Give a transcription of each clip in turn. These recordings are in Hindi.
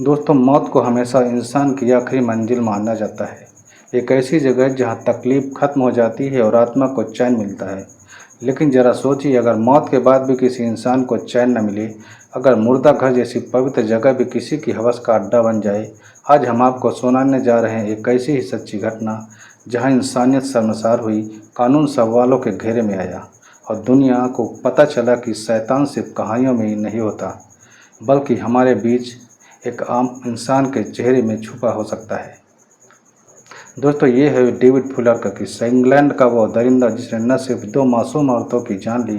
दोस्तों, मौत को हमेशा इंसान की आखिरी मंजिल माना जाता है। एक ऐसी जगह जहां तकलीफ खत्म हो जाती है और आत्मा को चैन मिलता है। लेकिन जरा सोचिए, अगर मौत के बाद भी किसी इंसान को चैन न मिले, अगर मुर्दा घर जैसी पवित्र जगह भी किसी की हवस का अड्डा बन जाए। आज हम आपको सुनाने जा रहे हैं एक ऐसी ही सच्ची घटना जहां इंसानियत शर्मसार हुई, कानून सवालों के घेरे में आया और दुनिया को पता चला कि शैतान सिर्फ कहानियों में ही नहीं होता, बल्कि हमारे बीच एक आम इंसान के चेहरे में छुपा हो सकता है। दोस्तों, ये है डेविड फुलर का किस्सा। इंग्लैंड का वो दरिंदा जिसने न सिर्फ 2 मासूम औरतों की जान ली,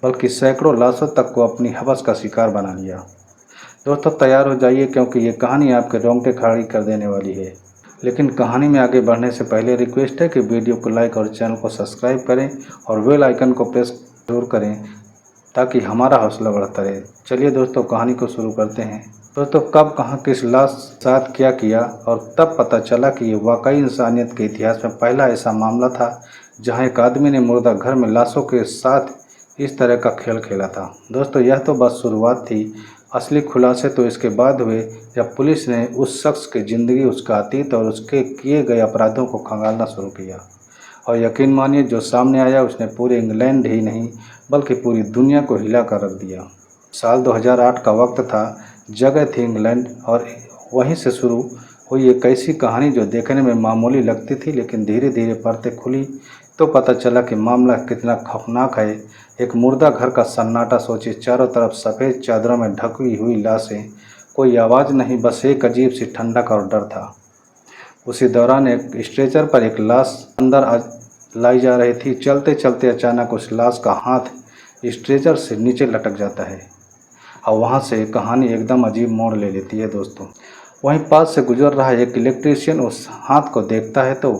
बल्कि सैकड़ों लाशों तक को अपनी हवस का शिकार बना लिया। दोस्तों, तैयार हो जाइए, क्योंकि ये कहानी आपके रोंगटे खड़ी कर देने वाली है। लेकिन कहानी में आगे बढ़ने से पहले रिक्वेस्ट है कि वीडियो को लाइक और चैनल को सब्सक्राइब करें और बेल आइकन को प्रेस जरूर करें, ताकि हमारा हौसला बढ़ता रहे। चलिए दोस्तों, कहानी को शुरू करते हैं। दोस्तों, कब कहाँ किस लाश साथ क्या किया और तब पता चला कि ये वाकई इंसानियत के इतिहास में पहला ऐसा मामला था जहां एक आदमी ने मुर्दा घर में लाशों के साथ इस तरह का खेल खेला था। दोस्तों, यह तो बस शुरुआत थी। असली खुलासे तो इसके बाद हुए, जब पुलिस ने उस शख्स की ज़िंदगी, उसका अतीत और उसके किए गए अपराधों को खंगालना शुरू किया। और यकीन मानिए, जो सामने आया उसने पूरे इंग्लैंड ही नहीं बल्कि पूरी दुनिया को हिला कर रख दिया। साल 2008 का वक्त था, जगह थी इंग्लैंड, और वहीं से शुरू हुई एक ऐसी कहानी जो देखने में मामूली लगती थी, लेकिन धीरे धीरे परतें खुली तो पता चला कि मामला कितना खौफनाक है। एक मुर्दा घर का सन्नाटा। सोचिए, चारों तरफ सफ़ेद चादरों में ढकी हुई लाशें, कोई आवाज़ नहीं, बस एक अजीब सी ठंडक और डर था। उसी दौरान एक स्ट्रेचर पर एक लाश अंदर लाई जा रही थी। चलते चलते अचानक उस लाश का हाथ स्ट्रेचर से नीचे लटक जाता है और वहाँ से कहानी एकदम अजीब मोड़ ले लेती है। दोस्तों, वहीं पास से गुजर रहा एक इलेक्ट्रीशियन उस हाथ को देखता है तो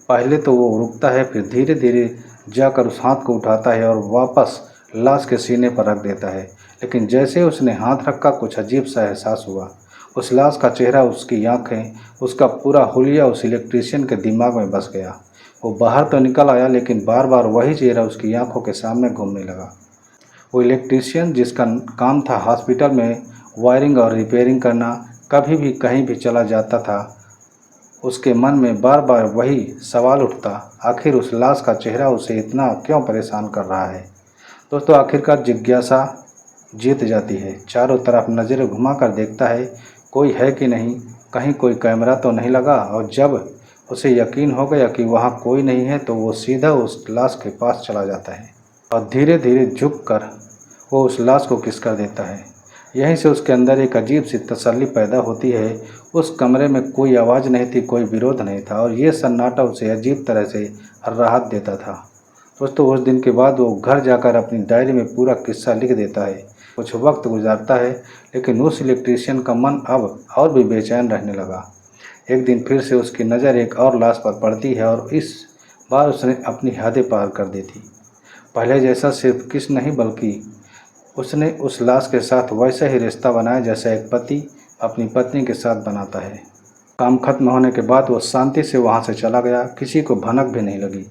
पहले तो वो रुकता है, फिर धीरे धीरे जाकर उस हाथ को उठाता है और वापस लाश के सीने पर रख देता है। लेकिन जैसे उसने हाथ रखा, कुछ अजीब सा एहसास हुआ। उस लाश का चेहरा, उसकी आंखें, उसका पूरा हुलिया उस इलेक्ट्रीशियन के दिमाग में बस गया। वो बाहर तो निकल आया, लेकिन बार बार वही चेहरा उसकी आंखों के सामने घूमने लगा। वो इलेक्ट्रीशियन जिसका काम था हॉस्पिटल में वायरिंग और रिपेयरिंग करना, कभी भी कहीं भी चला जाता था, उसके मन में बार बार वही सवाल उठता, आखिर उस लाश का चेहरा उसे इतना क्यों परेशान कर रहा है। दोस्तों, आखिरकार जिज्ञासा जीत जाती है। चारों तरफ नज़रें घुमाकर देखता है, कोई है कि नहीं, कहीं कोई कैमरा तो नहीं लगा। और जब उसे यकीन हो गया कि वहाँ कोई नहीं है, तो वो सीधा उस लाश के पास चला जाता है और धीरे धीरे झुककर वो उस लाश को किस कर देता है। यहीं से उसके अंदर एक अजीब सी तसल्ली पैदा होती है। उस कमरे में कोई आवाज़ नहीं थी, कोई विरोध नहीं था, और ये सन्नाटा उसे अजीब तरह से राहत देता था। दोस्तों, उस दिन के बाद वो घर जाकर अपनी डायरी में पूरा किस्सा लिख देता है। कुछ वक्त गुजारता है, लेकिन उस इलेक्ट्रीशियन का मन अब और भी बेचैन रहने लगा। एक दिन फिर से उसकी नज़र एक और लाश पर पड़ती है और इस बार उसने अपनी हदें पार कर दी थी। पहले जैसा सिर्फ किस नहीं, बल्कि उसने उस लाश के साथ वैसा ही रिश्ता बनाया जैसा एक पति अपनी पत्नी के साथ बनाता है। काम खत्म होने के बाद वो शांति से वहाँ से चला गया, किसी को भनक भी नहीं लगी।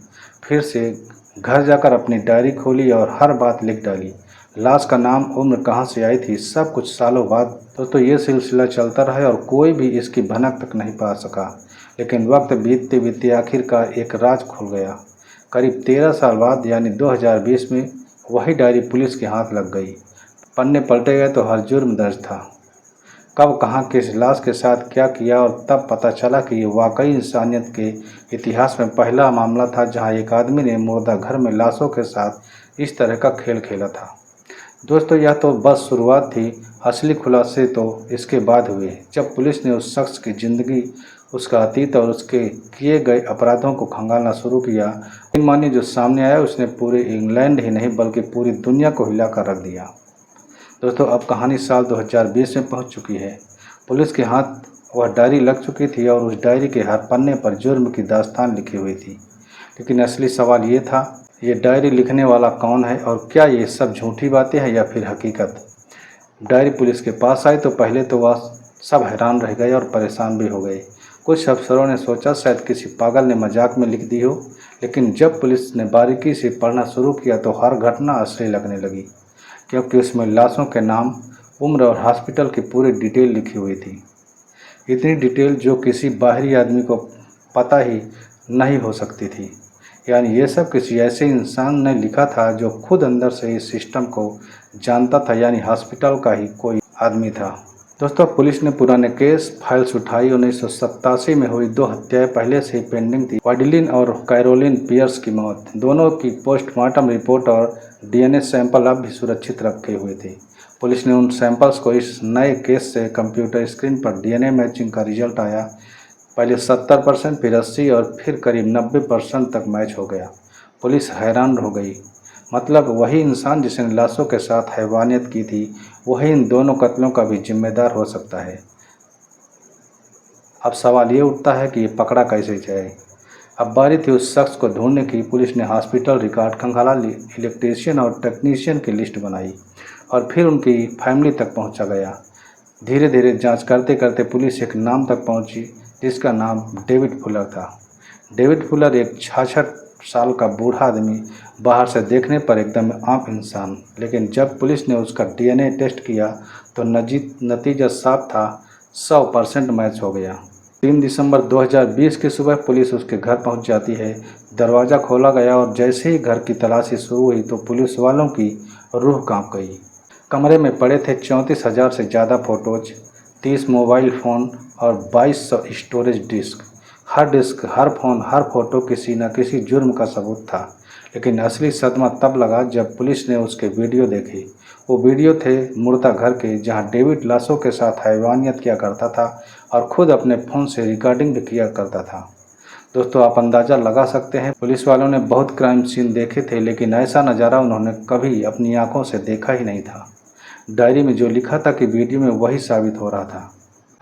फिर से घर जाकर अपनी डायरी खोली और हर बात लिख डाली। लाश का नाम, उम्र, कहाँ से आई थी, सब कुछ सालों बाद। तो ये सिलसिला चलता रहा और कोई भी इसकी भनक तक नहीं पा सका। लेकिन वक्त बीतते बीतते आखिरकार एक राज खुल गया। करीब 13 साल बाद, यानी 2020 में, वही डायरी पुलिस के हाथ लग गई। पन्ने पलटे गए तो हर जुर्म दर्ज था। कब कहाँ किस लाश के साथ क्या किया, और तब पता चला कि ये वाकई इंसानियत के इतिहास में पहला मामला था जहां एक आदमी ने मुर्दा घर में लाशों के साथ इस तरह का खेल खेला था। दोस्तों, यह तो बस शुरुआत थी। असली खुलासे तो इसके बाद हुए, जब पुलिस ने उस शख्स की ज़िंदगी, उसका अतीत और उसके किए गए अपराधों को खंगालना शुरू किया। इन मानिए, जो सामने आया उसने पूरे इंग्लैंड ही नहीं बल्कि पूरी दुनिया को हिला कर रख दिया। दोस्तों, अब कहानी साल 2020 में पहुंच चुकी है। पुलिस के हाथ वह डायरी लग चुकी थी और उस डायरी के हर पन्ने पर जुर्म की दास्तान लिखी हुई थी। लेकिन असली सवाल ये था, ये डायरी लिखने वाला कौन है और क्या ये सब झूठी बातें हैं या फिर हकीकत। डायरी पुलिस के पास आई तो पहले तो वह सब हैरान रह गए और परेशान भी हो गए। कुछ अफसरों ने सोचा शायद किसी पागल ने मजाक में लिख दी हो, लेकिन जब पुलिस ने बारीकी से पढ़ना शुरू किया तो हर घटना असली लगने लगी, क्योंकि उसमें लाशों के नाम, उम्र और हॉस्पिटल की पूरी डिटेल लिखी हुई थी। इतनी डिटेल जो किसी बाहरी आदमी को पता ही नहीं हो सकती थी। यानी ये सब किसी ऐसे इंसान ने लिखा था जो खुद अंदर से इस सिस्टम को जानता था, यानी हॉस्पिटल का ही कोई आदमी था। दोस्तों, पुलिस ने पुराने केस फाइल्स उठाई। 1987 में हुई 2 हत्याएं पहले से ही पेंडिंग थी। वाइडलिन और कैरोलिन पियर्स की मौत, दोनों की पोस्टमार्टम रिपोर्ट और डीएनए सैंपल अब भी सुरक्षित रखे हुए थे। पुलिस ने उन सैंपल्स को इस नए केस से कंप्यूटर स्क्रीन पर डीएनए मैचिंग का रिजल्ट आया। पहले 70%, फिर 80 और फिर करीब 90% तक मैच हो गया। पुलिस हैरान हो गई। मतलब वही इंसान जिसने लाशों के साथ हैवानियत की थी, वही इन दोनों कत्लों का भी जिम्मेदार हो सकता है। अब सवाल ये उठता है कि ये पकड़ा कैसे जाए। अब बारी थी उस शख्स को ढूंढने की। पुलिस ने हॉस्पिटल रिकॉर्ड खंगाला, इलेक्ट्रीशियन और टेक्नीशियन की लिस्ट बनाई और फिर उनकी फैमिली तक पहुंचा गया। धीरे धीरे जांच करते करते पुलिस एक नाम तक पहुंची, जिसका नाम डेविड फुलर था। डेविड फुलर एक 66 साल का बूढ़ा आदमी, बाहर से देखने पर एकदम आम इंसान। लेकिन जब पुलिस ने उसका डीएनए टेस्ट किया तो नतीजा साफ था, 100% मैच हो गया। 3 दिसंबर 2020 की सुबह पुलिस उसके घर पहुंच जाती है। दरवाज़ा खोला गया और जैसे ही घर की तलाशी शुरू हुई तो पुलिस वालों की रूह कांप गई। कमरे में पड़े थे 34,000 से ज़्यादा फ़ोटोज़, 30 मोबाइल फ़ोन और 2200 स्टोरेज डिस्क। हर डिस्क, हर फ़ोन, हर फ़ोटो किसी न किसी जुर्म का सबूत था। लेकिन असली सदमा तब लगा जब पुलिस ने उसके वीडियो देखे। वो वीडियो थे मुर्दा घर के, जहां डेविड लाशों के साथ हैवानियत किया करता था और ख़ुद अपने फ़ोन से रिकॉर्डिंग भी किया करता था। दोस्तों, आप अंदाज़ा लगा सकते हैं, पुलिस वालों ने बहुत क्राइम सीन देखे थे, लेकिन ऐसा नज़ारा उन्होंने कभी अपनी आंखों से देखा ही नहीं था। डायरी में जो लिखा था कि वीडियो में वही साबित हो रहा था।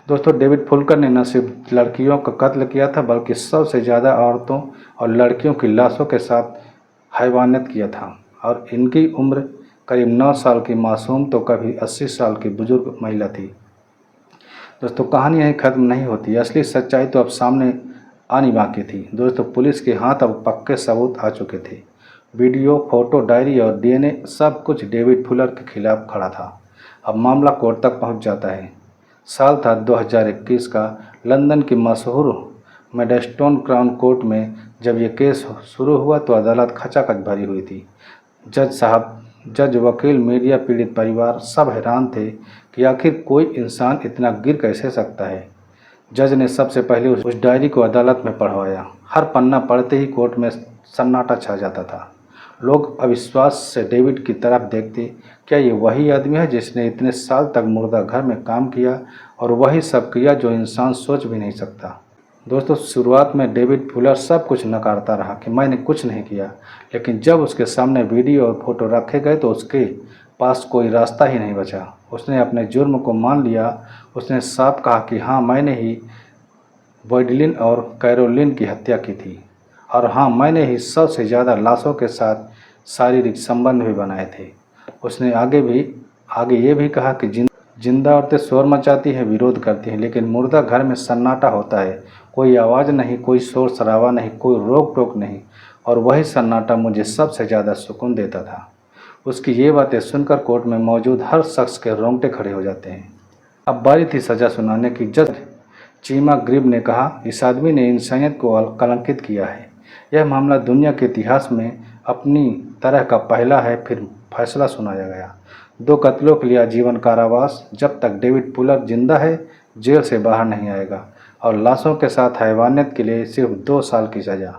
दोस्तों, डेविड फुलकर ने न सिर्फ लड़कियों का कत्ल किया था, बल्कि 100 से ज़्यादा औरतों और लड़कियों की लाशों के साथ हैवानियत किया था। और इनकी उम्र करीब 9 साल की मासूम तो कभी 80 साल की बुजुर्ग महिला थी। दोस्तों, कहानी यहीं ख़त्म नहीं होती। असली सच्चाई तो अब सामने आनी बाकी थी। दोस्तों, पुलिस के हाथ अब पक्के सबूत आ चुके थे। वीडियो, फोटो, डायरी और डीएनए, सब कुछ डेविड फुलर के खिलाफ खड़ा था। अब मामला कोर्ट तक पहुंच जाता है। साल था 2021 का। लंदन की मशहूर मेडस्टोन क्राउन कोर्ट में जब ये केस शुरू हुआ तो अदालत खचाखच भरी हुई थी। जज साहब, जज, वकील, मीडिया, पीड़ित परिवार सब हैरान थे कि आखिर कोई इंसान इतना गिर कैसे सकता है। जज ने सबसे पहले उस डायरी को अदालत में पढ़वाया। हर पन्ना पढ़ते ही कोर्ट में सन्नाटा छा जाता था। लोग अविश्वास से डेविड की तरफ देखते। क्या ये वही आदमी है जिसने इतने साल तक मुर्दा घर में काम किया और वही सब किया जो इंसान सोच भी नहीं सकता। दोस्तों, शुरुआत में डेविड फुलर सब कुछ नकारता रहा कि मैंने कुछ नहीं किया। लेकिन जब उसके सामने वीडियो और फोटो रखे गए तो उसके पास कोई रास्ता ही नहीं बचा। उसने अपने जुर्म को मान लिया। उसने साफ कहा कि हाँ, मैंने ही वाइडलिन और कैरोलिन की हत्या की थी, और हाँ, मैंने ही 100 से ज़्यादा लाशों के साथ शारीरिक संबंध भी बनाए थे। उसने आगे ये भी कहा कि जिंदा औरतें शोर मचाती हैं, विरोध करती हैं, लेकिन मुर्दा घर में सन्नाटा होता है। कोई आवाज़ नहीं, कोई शोर शराबा नहीं, कोई रोक टोक नहीं, और वही सन्नाटा मुझे सबसे ज़्यादा सुकून देता था। उसकी ये बातें सुनकर कोर्ट में मौजूद हर शख्स के रोंगटे खड़े हो जाते हैं। अब बारी थी सज़ा सुनाने की। जज चीमा ग्रिब ने कहा, इस आदमी ने इंसानियत को कलंकित किया है। यह मामला दुनिया के इतिहास में अपनी तरह का पहला है। फिर फैसला सुनाया गया। 2 कत्लों के लिए आजीवन कारावास जब तक डेविड फुलर जिंदा है, जेल से बाहर नहीं आएगा, और लाशों के साथ हैवानियत के लिए सिर्फ 2 साल की सज़ा।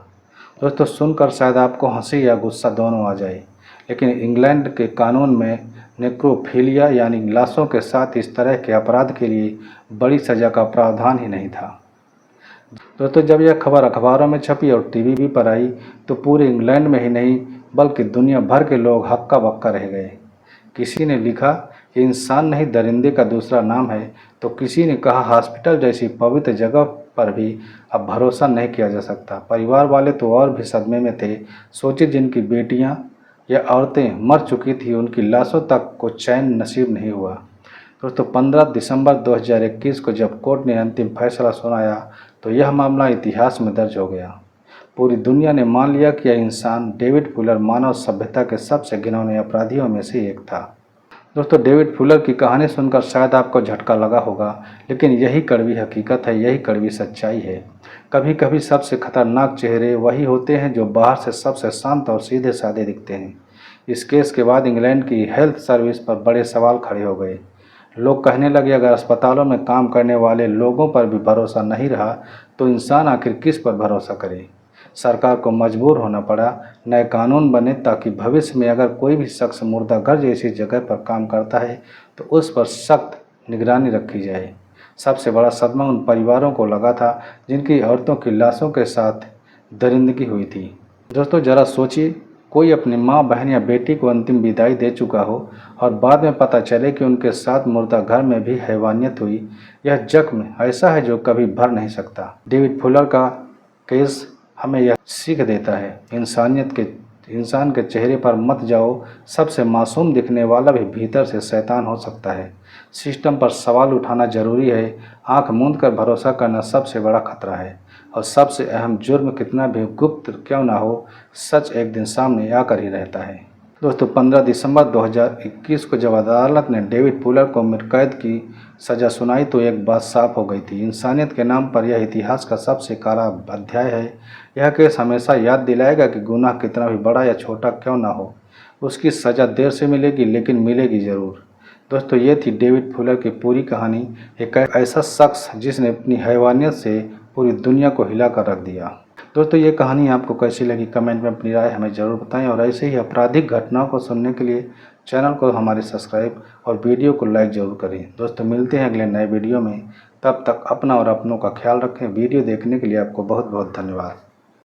दोस्तों, सुनकर शायद आपको हंसी या गुस्सा दोनों आ जाए, लेकिन इंग्लैंड के कानून में नेक्रोफिलिया यानी लाशों के साथ इस तरह के अपराध के लिए बड़ी सज़ा का प्रावधान ही नहीं था। दोस्तों, जब यह खबर अखबारों में छपी और टीवी पर आई तो पूरे इंग्लैंड में ही नहीं बल्कि दुनिया भर के लोग हक्का बक्का रह गए। किसी ने लिखा, ये इंसान नहीं दरिंदे का दूसरा नाम है, तो किसी ने कहा हॉस्पिटल जैसी पवित्र जगह पर भी अब भरोसा नहीं किया जा सकता। परिवार वाले तो और भी सदमे में थे। सोचिए, जिनकी बेटियां या औरतें मर चुकी थी, उनकी लाशों तक को चैन नसीब नहीं हुआ। दोस्तों, 15 दिसंबर 2021 को जब कोर्ट ने अंतिम फैसला सुनाया तो यह मामला इतिहास में दर्ज हो गया। पूरी दुनिया ने मान लिया कि यह इंसान डेविड फुलर मानव सभ्यता के सबसे घिनौने अपराधियों में से एक था। दोस्तों, डेविड फुलर की कहानी सुनकर शायद आपको झटका लगा होगा, लेकिन यही कड़वी हकीकत है, यही कड़वी सच्चाई है। कभी कभी सबसे खतरनाक चेहरे वही होते हैं जो बाहर से सबसे शांत और सीधे साधे दिखते हैं। इस केस के बाद इंग्लैंड की हेल्थ सर्विस पर बड़े सवाल खड़े हो गए। लोग कहने लगे, अगर अस्पतालों में काम करने वाले लोगों पर भी भरोसा नहीं रहा तो इंसान आखिर किस पर भरोसा करे। सरकार को मजबूर होना पड़ा, नए कानून बने ताकि भविष्य में अगर कोई भी शख्स मुर्दाघर जैसी जगह पर काम करता है तो उस पर सख्त निगरानी रखी जाए। सबसे बड़ा सदमा उन परिवारों को लगा था जिनकी औरतों की लाशों के साथ दरिंदगी हुई थी। दोस्तों, ज़रा सोचिए, कोई अपनी माँ, बहन या बेटी को अंतिम विदाई दे चुका हो और बाद में पता चले कि उनके साथ मुर्दाघर में भी हैवानियत हुई। यह जख्म ऐसा है जो कभी भर नहीं सकता। डेविड फुलर का केस हमें यह सीख देता है, इंसान के चेहरे पर मत जाओ। सबसे मासूम दिखने वाला भी भीतर से शैतान हो सकता है। सिस्टम पर सवाल उठाना जरूरी है, आंख मूंद कर भरोसा करना सबसे बड़ा खतरा है। और सबसे अहम, जुर्म कितना भी गुप्त क्यों ना हो, सच एक दिन सामने आकर ही रहता है। दोस्तों, 15 दिसंबर 2021 को जब अदालत ने डेविड फुलर को कैद की सज़ा सुनाई तो एक बात साफ हो गई थी, इंसानियत के नाम पर यह इतिहास का सबसे काला अध्याय है। यह केस हमेशा याद दिलाएगा कि गुनाह कितना भी बड़ा या छोटा क्यों ना हो, उसकी सज़ा देर से मिलेगी लेकिन मिलेगी ज़रूर। दोस्तों, ये थी डेविड फुलर की पूरी कहानी, एक ऐसा शख्स जिसने अपनी हैवानियत से पूरी दुनिया को हिला कर रख दिया। दोस्तों, ये कहानी आपको कैसी लगी कमेंट में अपनी राय हमें ज़रूर बताएं और ऐसे ही आपराधिक घटनाओं को सुनने के लिए चैनल को हमारे सब्सक्राइब और वीडियो को लाइक ज़रूर करें। दोस्तों, मिलते हैं अगले नए वीडियो में, तब तक अपना और अपनों का ख्याल रखें। वीडियो देखने के लिए आपको बहुत बहुत धन्यवाद।